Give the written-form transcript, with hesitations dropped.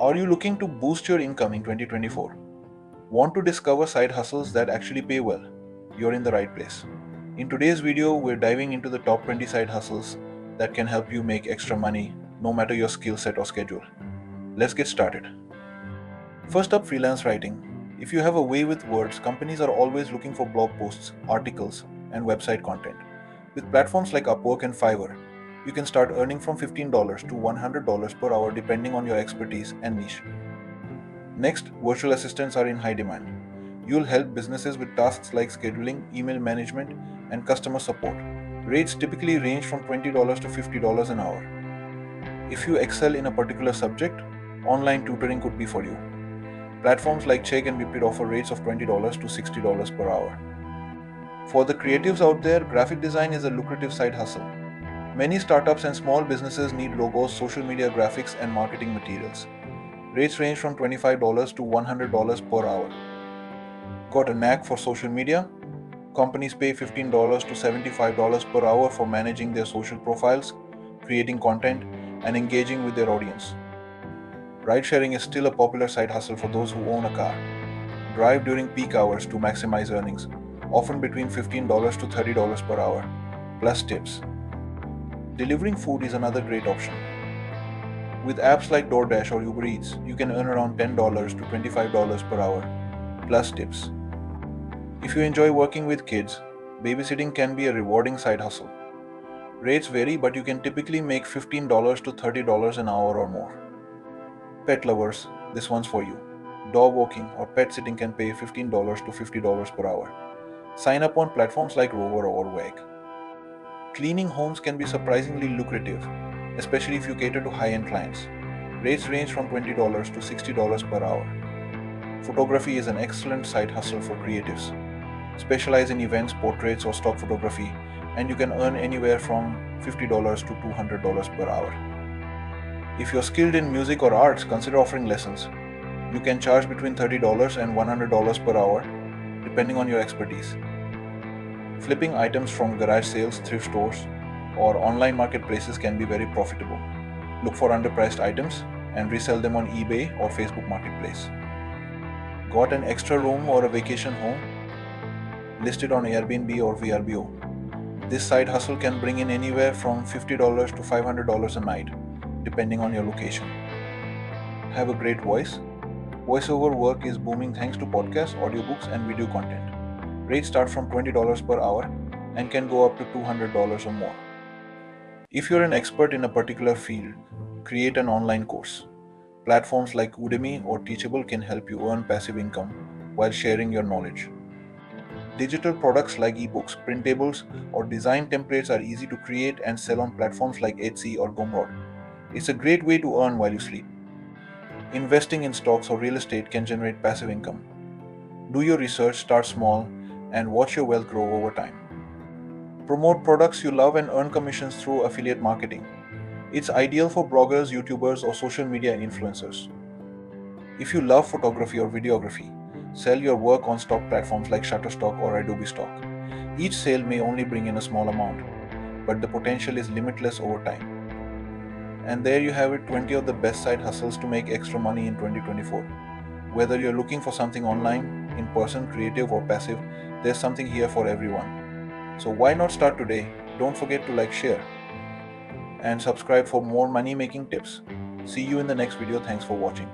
Are you looking to boost your income in 2024? Want to discover side hustles that actually pay well? You're in the right place. In today's video, we're diving into the top 20 side hustles that can help you make extra money no matter your skill set or schedule. Let's get started. First up, freelance writing. If you have a way with words, companies are always looking for blog posts, articles, and website content. With platforms like Upwork and Fiverr, you can start earning from $15 to $100 per hour depending on your expertise and niche. Next, virtual assistants are in high demand. You'll help businesses with tasks like scheduling, email management, and customer support. Rates typically range from $20 to $50 an hour. If you excel in a particular subject, online tutoring could be for you. Platforms like Chegg and Wipid offer rates of $20 to $60 per hour. For the creatives out there, graphic design is a lucrative side hustle. Many startups and small businesses need logos, social media graphics, and marketing materials. Rates range from $25 to $100 per hour. Got a knack for social media? Companies pay $15 to $75 per hour for managing their social profiles, creating content, and engaging with their audience. Ridesharing is still a popular side hustle for those who own a car. Drive during peak hours to maximize earnings, often between $15 to $30 per hour, plus tips. Delivering food is another great option. With apps like DoorDash or Uber Eats, you can earn around $10 to $25 per hour, plus tips. If you enjoy working with kids, babysitting can be a rewarding side hustle. Rates vary, but you can typically make $15 to $30 an hour or more. Pet lovers, this one's for you. Dog walking or pet sitting can pay $15 to $50 per hour. Sign up on platforms like Rover or Wag. Cleaning homes can be surprisingly lucrative, especially if you cater to high-end clients. Rates range from $20 to $60 per hour. Photography is an excellent side hustle for creatives. Specialize in events, portraits, or stock photography, and you can earn anywhere from $50 to $200 per hour. If you're skilled in music or arts, consider offering lessons. You can charge between $30 and $100 per hour, depending on your expertise. Flipping items from garage sales, thrift stores, or online marketplaces can be very profitable. Look for underpriced items and resell them on eBay or Facebook Marketplace. Got an extra room or a vacation home? Listed on Airbnb or VRBO. This side hustle can bring in anywhere from $50 to $500 a night, depending on your location. Have a great voice? Voiceover work is booming thanks to podcasts, audiobooks, and video content. Rates start from $20 per hour and can go up to $200 or more. If you're an expert in a particular field, create an online course. Platforms like Udemy or Teachable can help you earn passive income while sharing your knowledge. Digital products like ebooks, printables, or design templates are easy to create and sell on platforms like Etsy or Gumroad. It's a great way to earn while you sleep. Investing in stocks or real estate can generate passive income. Do your research, start small, and watch your wealth grow over time. Promote products you love and earn commissions through affiliate marketing. It's ideal for bloggers, YouTubers, or social media influencers. If you love photography or videography, sell your work on stock platforms like Shutterstock or Adobe Stock. Each sale may only bring in a small amount, but the potential is limitless over time. And there you have it, 20 of the best side hustles to make extra money in 2024. Whether you're looking for something online, in person, creative, or passive, there's something here for everyone. So why not start today? Don't forget to like, share, and subscribe for more money making tips. See you in the next video. Thanks for watching.